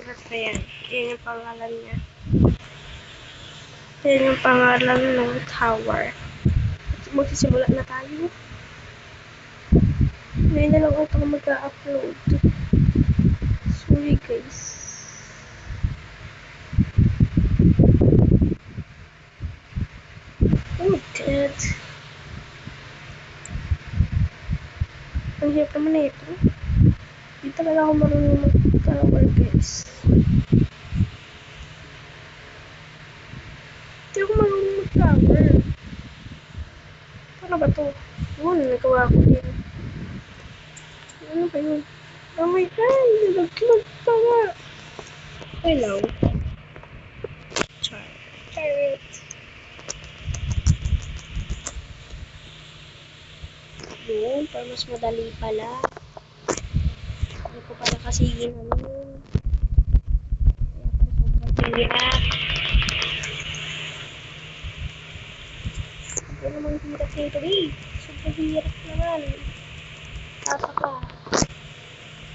Terrace na yan. Yan yung pangalan niya. Yan yung pangalan ng tower. Magsisimula na tayo. Ngayon na lang ako mag-upload. Sorry guys. Oh God. Ang hirap naman na ito. Hindi talaga ako marunong mag-tower guys. Hindi ako marunong mag-tower. Paano ba ito? Nagawa ko din. Ano ba yun? Oh my God! Nilaglag pa nga! Hello. Charot. Yun, para mas madali pala. Hindi ko pala kasi ginanon. Kaya pala sobrang hirap. Hindi naman hirap nito eh. Sobrang hirap naman. Tapa ka.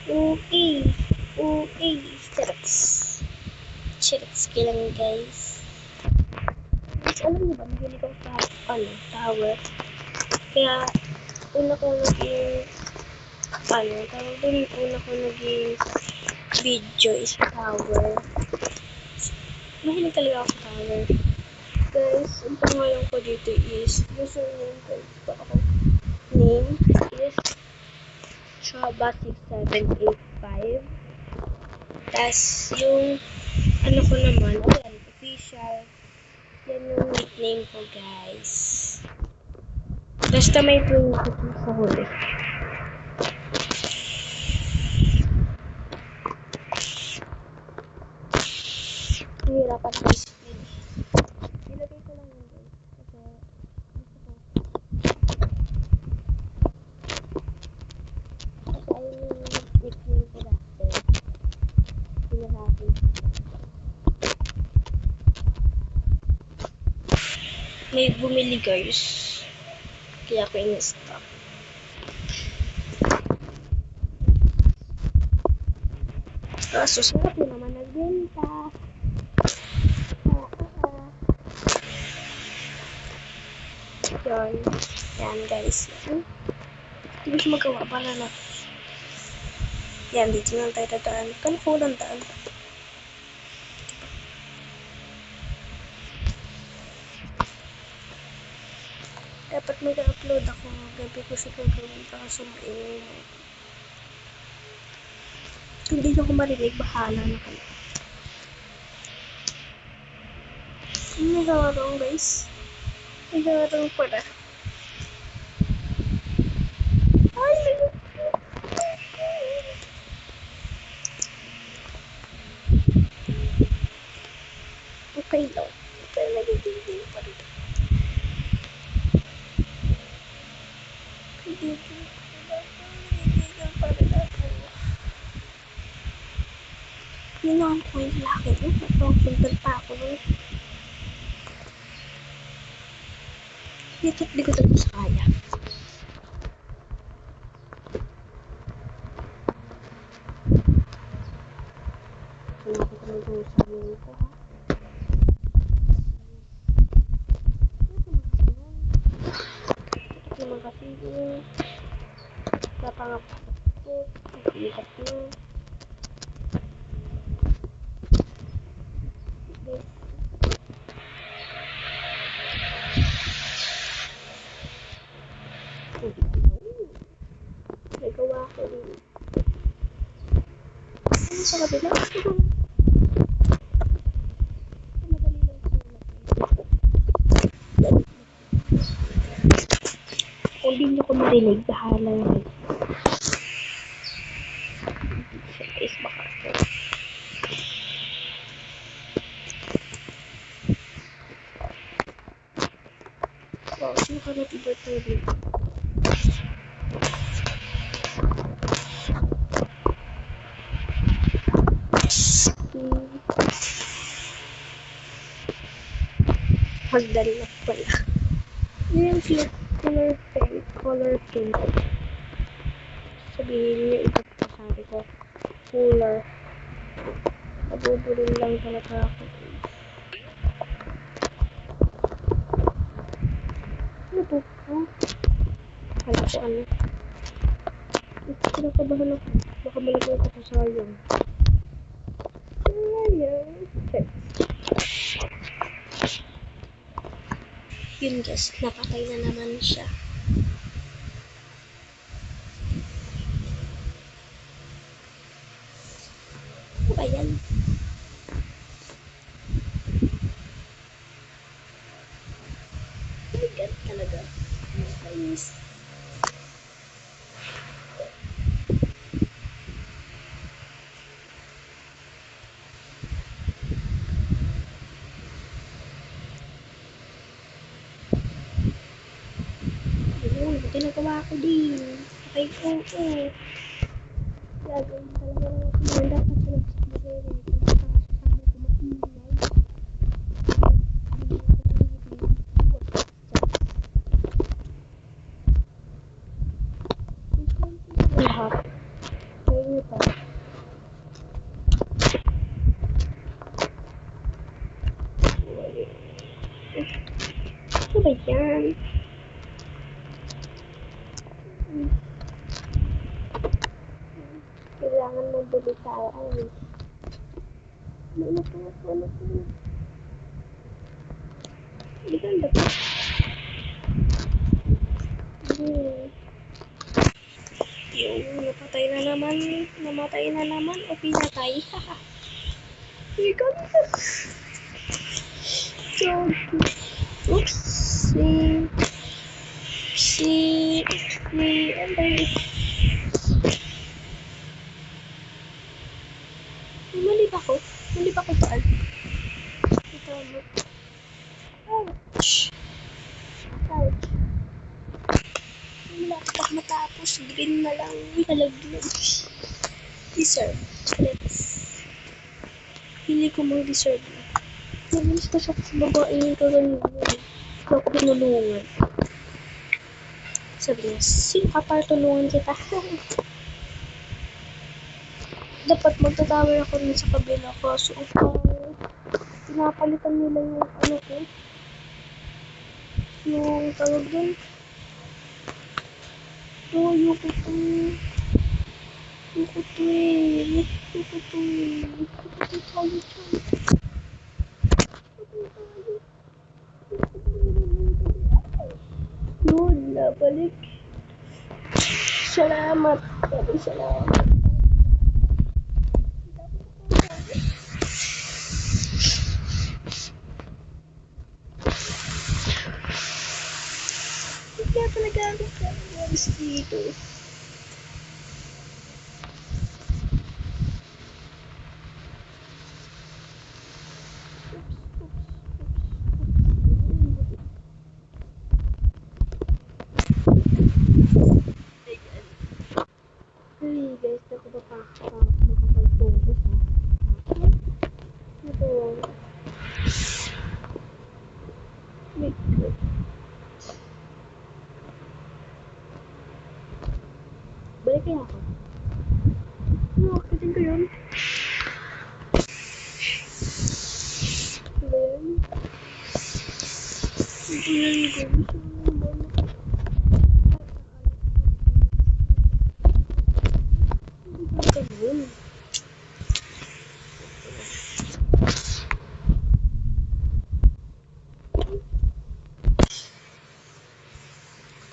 Okay. Charot lang guys. Mas alam niyo ba, mahilig ako sa tower. Kaya, una ko naging video is tower. Mahilig talaga ako sa tower. Guys, ang pangalan ko dito is, username guys, ako name is Shaba6785. Tas yung ano ko naman, ayan, official. Yan yung nickname ko guys. Basta may 22 sa huli. Hirapan guys. Nilagay ko lang yun guys. Kasi ay nickname ko dati. Pinahati. May bumili guys. Kaya ko in-stop. Kaso sarap yun naman nagbenta. Yan guys. Hindi ko siya magawa para na. Yan, dito lang tayo dadaan. Kano ko lang daan? Dapat mag-upload ako. Gabi ko siya gagawin para sumain. Hindi ko marinig. Bahala na kayo. May harong guys. May harong pala. Ay! Okay lang. Pero nagiging pa rin. Yun lang ang point laki. Itong simple pa ako nun. Di ko tapos kaya. Kaya ko talagang sabihin ko ha. Ito naman kasi yun. Napangapot ko. Nakikat yun. Nagawa ko rin. Ano sa kabila? Madali lang siya. Kung di niyo ko marinig, bahala na. Siya is baka. Wow, sino ka na birthday dito? Magdala pala. Yun yung color pink. Sabihin niyo ito sabi ko. Cooler. Nabuburil lang talaga ako. Ano to? Huh? Kala ko ano. Kinakabahan ako. Baka malagay ko sa sayang. Sayang. Okay. Yun guys, napatay na naman siya. Ano ba yan? Oh my god talaga. Nakakainis. Ayun, buti nagawa ko din. Okay, oo. Gagawin talaga natin. Dapat sa nagsibigay rin. Kung nakakasasama ko maingay. Lahat. Kaya pa. Ano ba yan? Kailangan magbili tayo. Ay, ano po? Hindi ganda po. Yung napatay na naman. Namatay na naman o pinatay. Haha. Hindi ganda. Oops. Mali ba ko? Mali ba ko paan? Ito mo. Ouch. Ouch. Wala pa matapos. Green na lang. Nalaglag. Deserve. Let's. Pili ko mga deserve na. Naminis ko siya sa babae yung kaganyan. Ako pinulungan. Sabi niya, sino ka para tulungan kita? Dapat magtatower ako rin sa kabila ko. So, pinapalitan nila yung ano ko. Yung tawag dun. Oh, yuko to. Yuko to eh. Yuko to eh. Yuko to tayo dyan. Yun, nabalik. Salamat. Salamat. Kaya talaga ako sa oras dito. Hey guys, ako ba pa makapag-focus ha? Ito. Wait, wait. Balik kaya ako. Ano, akitin ko yun? Ano ba yan? Ito yan guys.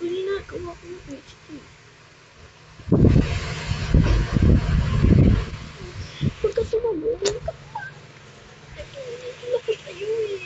Kanina, gawa ko ng HP. Pagka tumago, nakit tayo eh.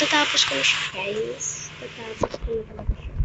Tatapos ko na siya guys. Tatapos ko na talaga siya.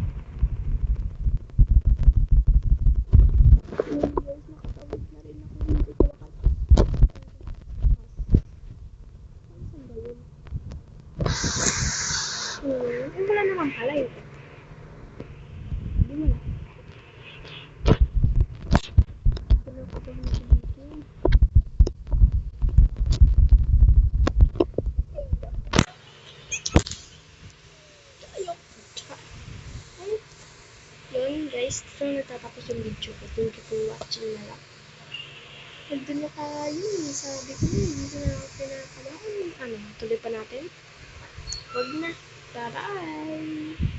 guys, dito na natatapos yung video ko. Thank you for watching na lang. Nandun na tayo. Sabi ko na, hindi na ako pinakalaman. Ano, tuloy pa natin? Huwag na. Bye-bye!